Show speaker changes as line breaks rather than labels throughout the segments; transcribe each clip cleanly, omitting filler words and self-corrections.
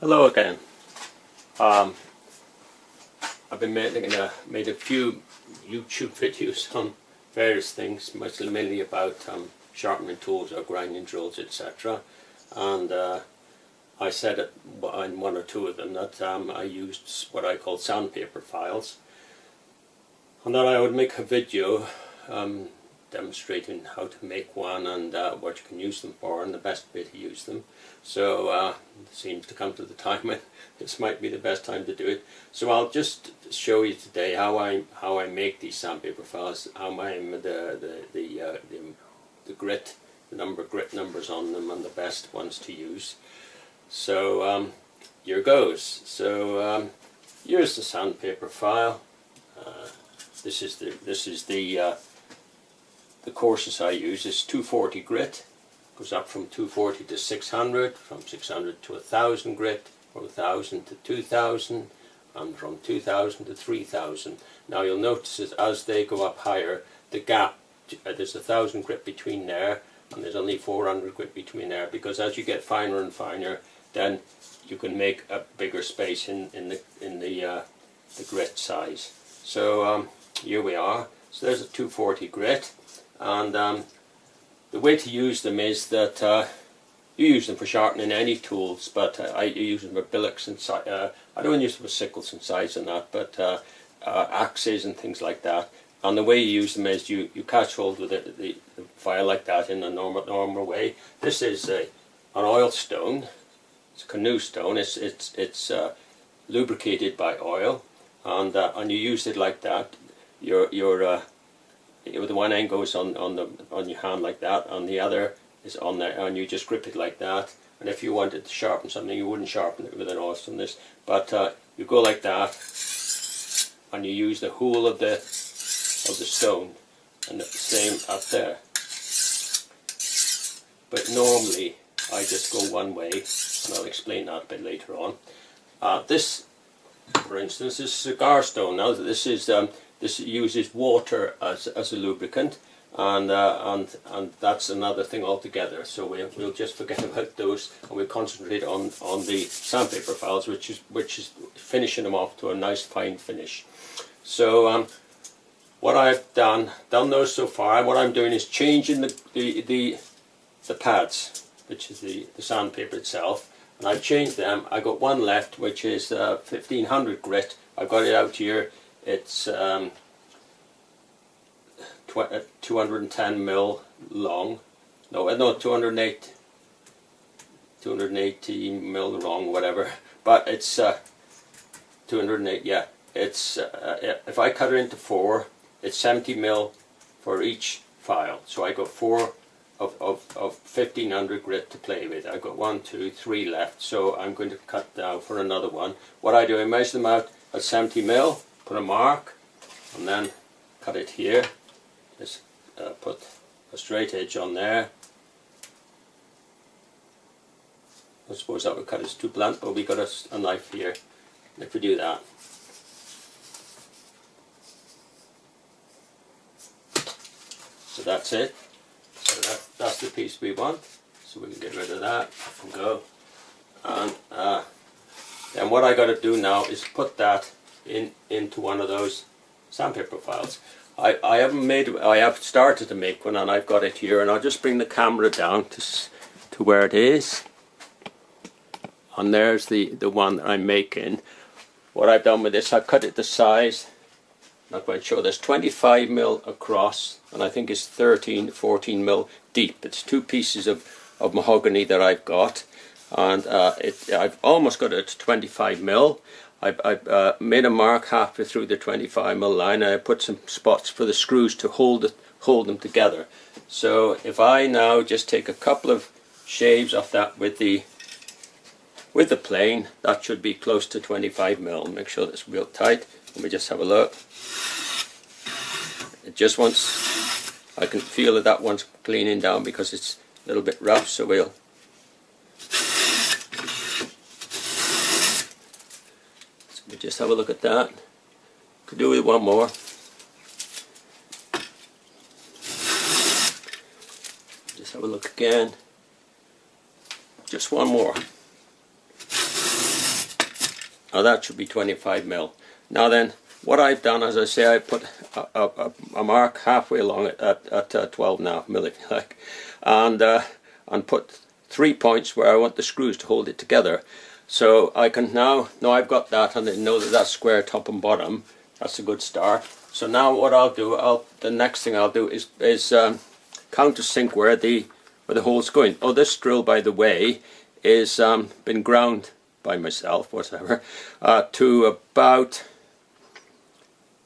Hello again. I've been made a few YouTube videos on various things, mainly about sharpening tools or grinding drills, etc. And I said in one or two of them that I used what I call sandpaper files, and that I would make a video demonstrating how to make one and what you can use them for and the best way to use them. So it seems to come to the time when this might be the best time to do it. So I'll just show you today how I make these sandpaper files, how I'm the grit, the number of grit numbers on them, and the best ones to use. So here goes. So here's the sandpaper file. This is the courses I use. Is 240 grit. Goes up from 240 to 600, from 600 to 1000 grit, from 1000 to 2000, and from 2000 to 3000. Now you'll notice that as they go up higher, the gap, there's 1000 grit between there, and there's only 400 grit between there, because as you get finer and finer, then you can make a bigger space in the grit size. So here we are. So there's a 240 grit, and the way to use them is that you use them for sharpening any tools, but I use them for billocks and I don't use them for sickles and scythes and that, but axes and things like that. And the way you use them is you catch hold with the file like that in a normal way. This is an oil stone. It's a canoe stone. It's lubricated by oil, and you use it like that. The one end goes on your hand like that, and the other is on there, and you just grip it like that. And if you wanted to sharpen something, you wouldn't sharpen it with an oil stone, but you go like that, and you use the whole of the stone, and the same up there. But normally I just go one way, and I'll explain that a bit later on. This, for instance, is cigar stone. Now this uses water as a lubricant, and that's another thing altogether. So we'll just forget about those, and we'll concentrate on the sandpaper files, which is finishing them off to a nice fine finish. So what I've done those so far. What I'm doing is changing the pads, which is the sandpaper itself, and I've changed them. I got one left, which is 1500 grit. I've got it out here. It's 210 mil long. No, 280 mil long, whatever. But it's 208. Yeah, it's if I cut it into 4, it's 70 mil for each file. So I got 4 of 1500 grit to play with. I've got 1, 2, 3 left. So I'm going to cut down for another one. What I do, I measure them out at 70 mil. Put a mark, and then cut it here. Just put a straight edge on there. I suppose that would cut it too blunt, but we got a knife here. If we do that, so that's it. So that's the piece we want. So we can get rid of that and go. And then what I got to do now is put that into one of those sandpaper files. I have started to make one, and I've got it here, and I'll just bring the camera down to where it is, and there's the one that I'm making. What I've done with this, I've cut it to size, not quite sure, there's 25 mil across, and I think it's 14 mil deep. It's 2 pieces of mahogany that I've got, and I've almost got it to 25 mil. I've made a mark halfway through the 25 mil line, and I put some spots for the screws to hold them together. So if I now just take a couple of shaves off that with the plane, that should be close to 25 mil. Make sure that's real tight. Let me just have a look. It just wants, I can feel that one's cleaning down because it's a little bit rough, so we'll just have a look at that. Could do with one more. Just have a look again. Just one more. Now that should be 25mm. Now then, what I've done, as I say, I put a mark halfway along it at 12.5mm, if you like, and put 3 points where I want the screws to hold it together. So I can now I've got that, and I know that that's square top and bottom. That's a good start. So now what I'll do, the next thing I'll do is countersink where the hole's going. Oh, this drill, by the way, is been ground by myself, whatever, to about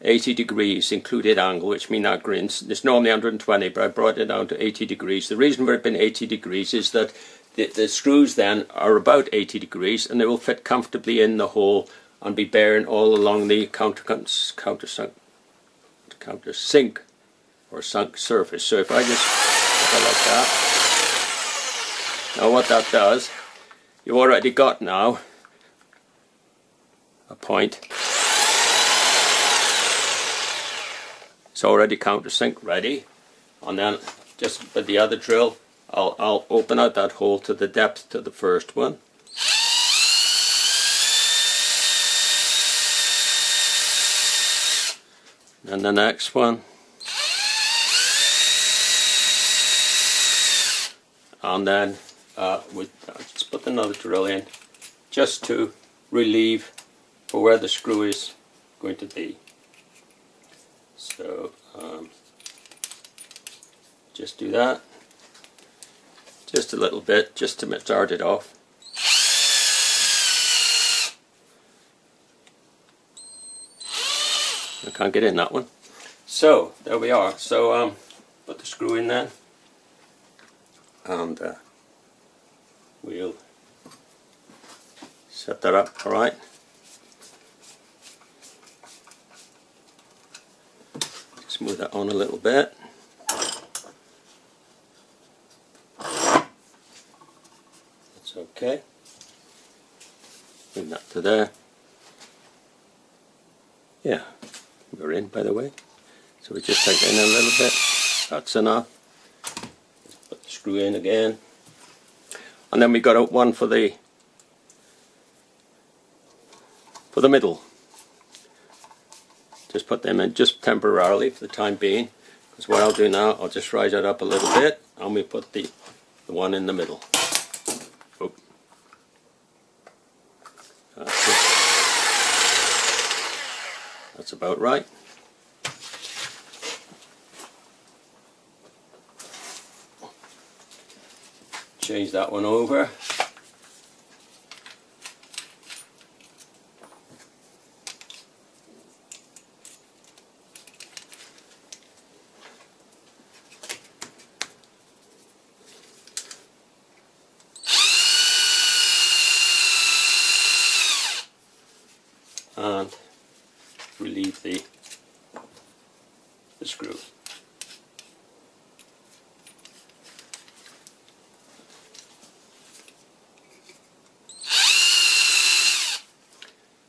80 degrees included angle, which means that grins. It's normally 120, but I brought it down to 80 degrees. The reason for it being 80 degrees is that the screws then are about 80 degrees, and they will fit comfortably in the hole and be bearing all along the countersink or sunk surface. So if I just put it like that, now what that does, you've already got now a point. It's already countersink ready, and then just with the other drill I'll open out that hole to the depth to the first one. And the next one. And then just put another drill in just to relieve for where the screw is going to be. So just do that. Just a little bit, just to start it off. I can't get in that one. So there we are. So put the screw in then, and we'll set that up. All right. Just move that on a little bit. That's okay. Bring that to there. Yeah. We're in, by the way, so we just take it in a little bit. That's enough. Just put the screw in again, and then we got one for the middle. Just put them in just temporarily for the time being, because what I'll do now, I'll just rise it up a little bit, and we put the one in the middle. Oh. That's it. That's about right. Change that one over. And relieve the screw.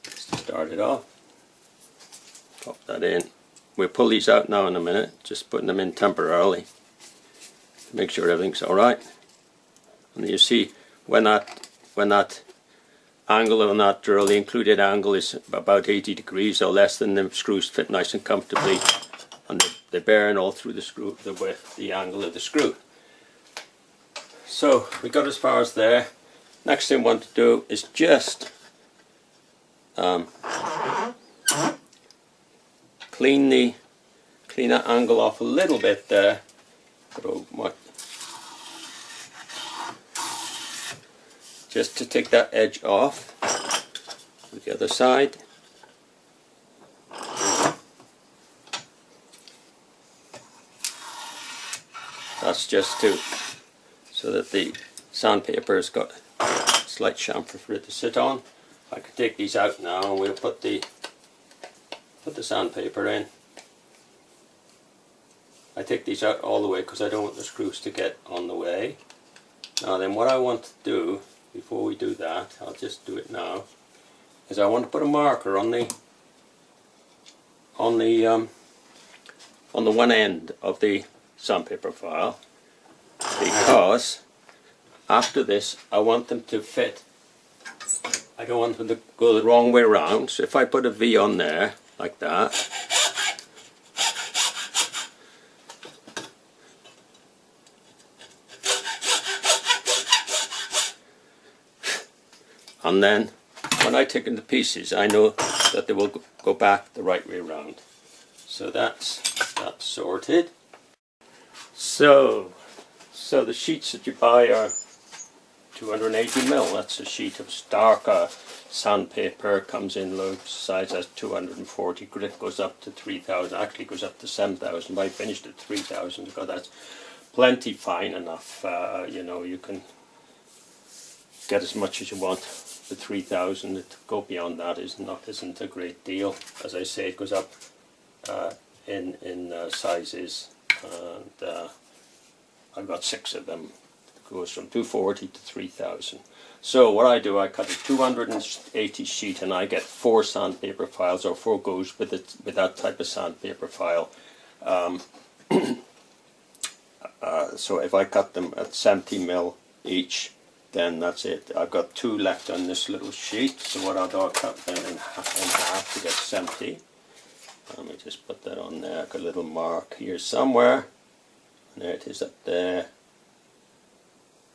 Just to start it off, pop that in. We'll pull these out now in a minute, just putting them in temporarily to make sure everything's alright. And you see when that angle on that drill, the included angle is about 80 degrees or less, than the screws fit nice and comfortably, and they're bearing all through the screw, the width, the angle of the screw. So we got as far as there. Next thing we want to do is just clean that angle off a little bit there. Just to take that edge off with the other side. That's just so that the sandpaper has got a slight chamfer for it to sit on. I can take these out now, and we'll put the sandpaper in. I take these out all the way because I don't want the screws to get on the way. Now then, what I want to do before we do that, I'll just do it now, is I want to put a marker on the one end of the sandpaper file, because after this I want them to fit I don't want them to go the wrong way around, so if I put a V on there like that, and then when I take them to pieces, I know that they will go back the right way around. So that's sorted. So the sheets that you buy are 280mm. That's a sheet of darker sandpaper. Comes in loads, size as 240. Grit goes up to 3000. Actually goes up to 7000. But I finished at 3000 because that's plenty fine enough. You know, you can get as much as you want. The 3000. To go beyond that isn't a great deal. As I say, it goes up in sizes, and I've got 6 of them. It goes from 240 to 3000. So what I do, I cut a 280 sheet, and I get 4 sandpaper files, or 4 goes with that type of sandpaper file. So if I cut them at 70mm each, then that's it. I've got 2 left on this little sheet, so what I'll do, I'll cut them in half to get 70. Let me just put that on there. I've got a little mark here somewhere, and there it is up there.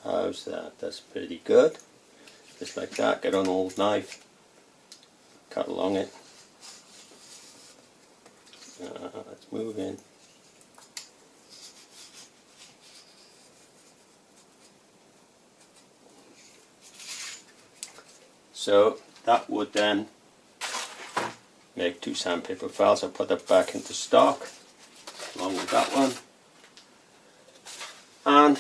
How's that? That's pretty good. Just like that, get an old knife, cut along it. Let's move in. So that would then make 2 sandpaper files. I'll put that back into stock along with that one. And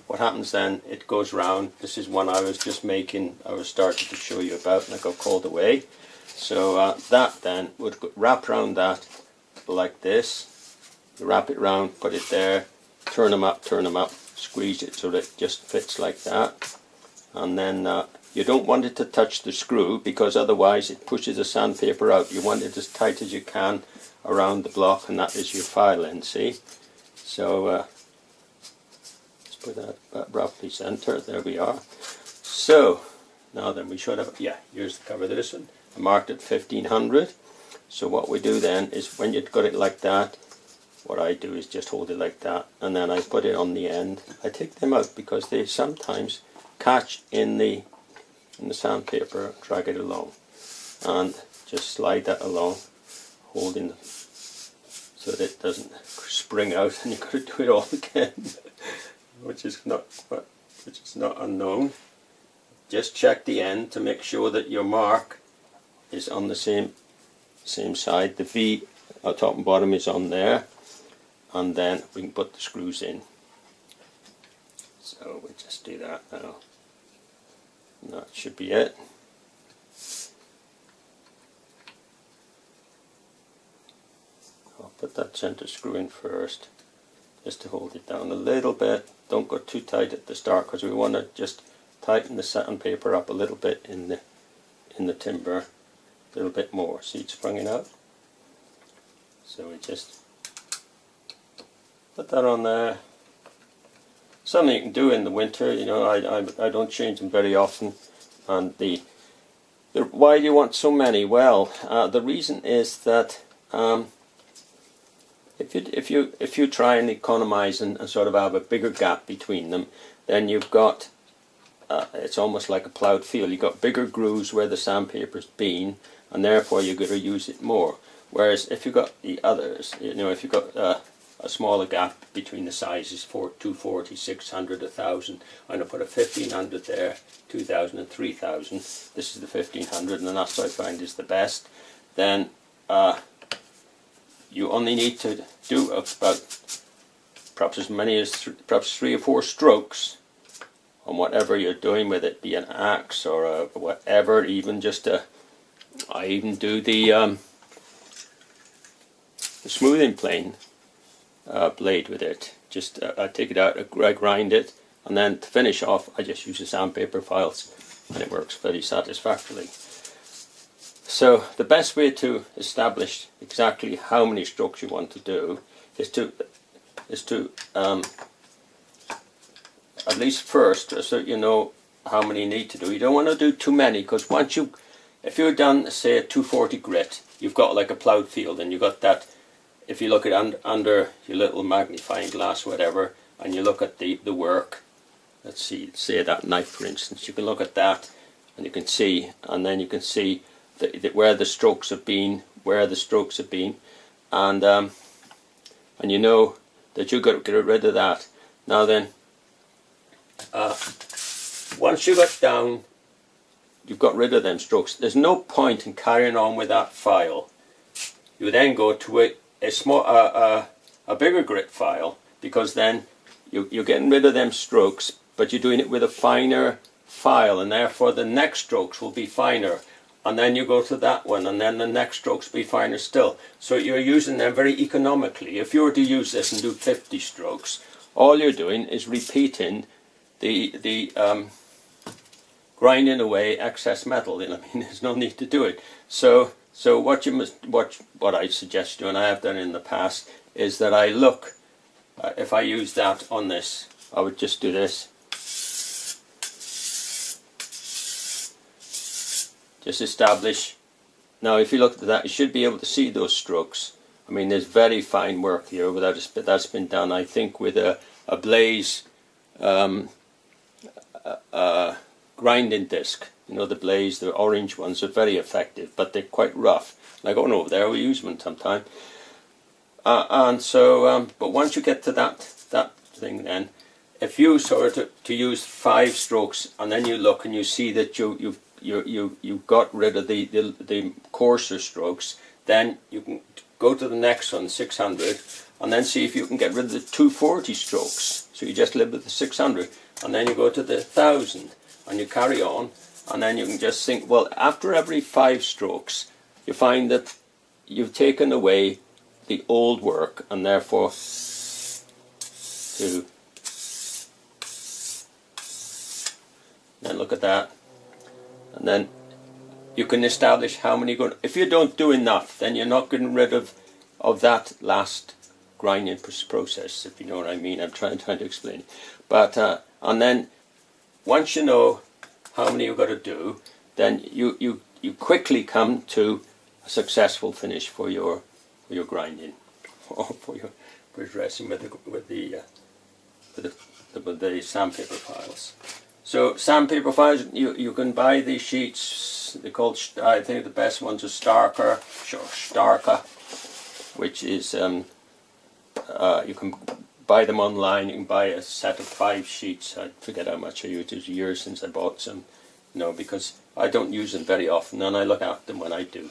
what happens then, it goes round. This is one I was just making, I was starting to show you about, and I got called away. So that then would wrap around that like this. You wrap it round, put it there, turn them up, squeeze it so that it just fits like that. And then you don't want it to touch the screw, because otherwise it pushes the sandpaper out. You want it as tight as you can around the block, and that is your file end, see? So let's put that roughly center. There we are. So now then we should have, yeah, here's the cover of this one. I marked it 1500. So what we do then is, when you've got it like that, what I do is just hold it like that, and then I put it on the end. I take them out because they sometimes catch in the sandpaper, drag it along, and just slide that along, holding so that it doesn't spring out, and you've got to do it all again, which is not unknown. Just check the end to make sure that your mark is on the same side. The V top and bottom is on there, and then we can put the screws in. So we just do that now. And that should be it. I'll put that center screw in first, just to hold it down a little bit. Don't go too tight at the start, because we want to just tighten the sandpaper up a little bit in the timber, a little bit more. See, it's sprung out. So we just put that on there. Something you can do in the winter, you know. I don't change them very often. And why do you want so many? Well, the reason is that if you try and economize and sort of have a bigger gap between them, then you've got it's almost like a ploughed field. You've got bigger grooves where the sandpaper's been, and therefore you're going to use it more. Whereas if you've got the others, you know, if you've got a smaller gap between the sizes, 240, 600, 1000. I'm going to put a 1500 there, 2000 and 3000. This is the 1500, and that's what I find is the best. Then you only need to do about perhaps as many as perhaps 3 or 4 strokes on whatever you're doing with it, be an axe or whatever. Even just I even do the smoothing plane blade with it. Just I take it out, I grind it, and then to finish off I just use the sandpaper files, and it works very satisfactorily. So the best way to establish exactly how many strokes you want to do is to at least first, so you know how many you need to do. You don't want to do too many, because once you, if you're done, say, a 240 grit, you've got like a ploughed field, and you've got that. If you look at under your little magnifying glass, whatever, and you look at the work, let's see, say that knife, for instance, you can look at that, and you can see, and then you can see where the strokes have been, and you know that you've got to get rid of that. Now then, once you got down, you've got rid of them strokes. There's no point in carrying on with that file. You then go to a bigger grit file, because then you're getting rid of them strokes, but you're doing it with a finer file, and therefore the next strokes will be finer. And then you go to that one, and then the next strokes be finer still. So you're using them very economically. If you were to use this and do 50 strokes, all you're doing is repeating the grinding away excess metal. I mean, there's no need to do it. So what I suggest you, and I have done in the past, is that I look. If I use that on this, I would just do this. Just establish. Now if you look at that, you should be able to see those strokes. I mean, there's very fine work here, but that's been done, I think, with a Blaze grinding disc. You know, the Blaze, the orange ones, are very effective, but they're quite rough. Like going over there, we use them sometime. And so, but once you get to that thing, then, if you sort of to use 5 strokes, and then you look and you see that you've got rid of the coarser strokes, then you can go to the next one, 600, and then see if you can get rid of the 240 strokes. So you just live with the 600, and then you go to the 1000, and you carry on, and then you can just think, well, after every 5 strokes, you find that you've taken away the old work, and therefore then look at that. And then you can establish how many you're going to. If you don't do enough, then you're not getting rid of that last grinding process, if you know what I mean. I'm trying to explain. But and then once you know how many you've got to do, then you quickly come to a successful finish for your grinding, or for your dressing with the sandpaper files. So sandpaper files, you can buy these sheets. They're called, I think the best ones are Starker, which is you can buy them online. You can buy a set of 5 sheets. I forget how much I used. It was years since I bought some. No, because I don't use them very often, and I look after them when I do.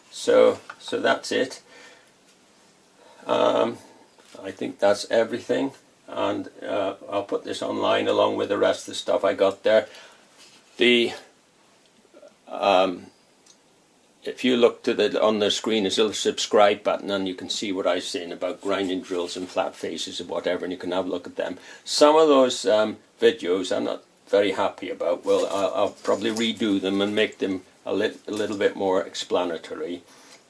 So that's it. I think that's everything. And I'll put this online along with the rest of the stuff I got there. If you look to on the screen, there's a little subscribe button, and you can see what I'm saying about grinding drills and flat faces and whatever, and you can have a look at them. Some of those videos I'm not very happy about. Well, I'll probably redo them and make them a little bit more explanatory,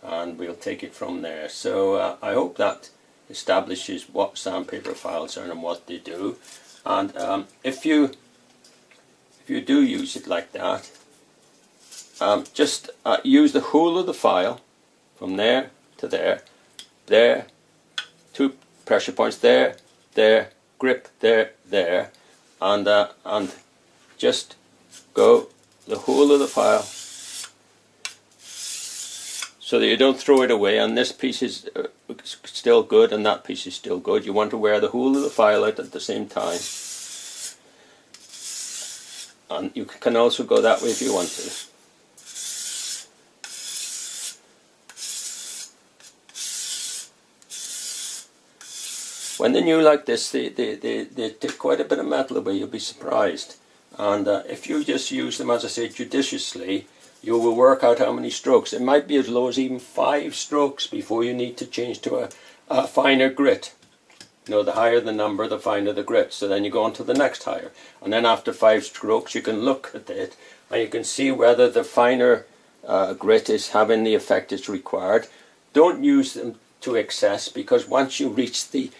and we'll take it from there. So I hope that establishes what sandpaper files are and what they do. And if you do use it like that, just use the whole of the file from there to there, 2 pressure points, there, grip, there, and just go the whole of the file, so that you don't throw it away, and this piece is still good and that piece is still good. You want to wear the whole of the file out at the same time. And you can also go that way if you want to. When they're new like this, they take quite a bit of metal away. You'll be surprised. And if you just use them, as I say, judiciously, you will work out how many strokes. It might be as low as even 5 strokes before you need to change to a finer grit. You know, the higher the number, the finer the grit. So then you go on to the next higher. And then after 5 strokes, you can look at it and you can see whether the finer grit is having the effect it's required. Don't use them to excess, because once you reach the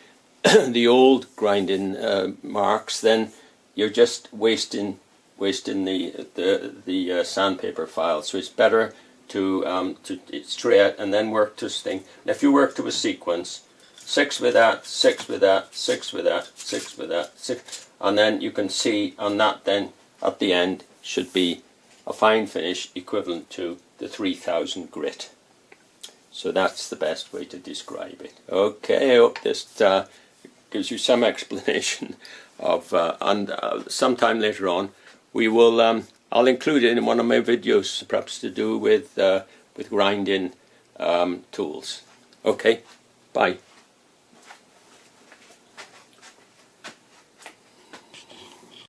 the old grinding marks, then you're just wasting wasting the sandpaper file. So it's better to straight and then work to this thing. And if you work to a sequence, 6 with that, 6 with that, 6 with that, 6 with that, 6, and then you can see on that then at the end should be a fine finish equivalent to the 3000 grit. So that's the best way to describe it. Okay, I hope this gives you some explanation of, and sometime later on we will, I'll include it in one of my videos, perhaps to do with grinding tools. Okay, bye.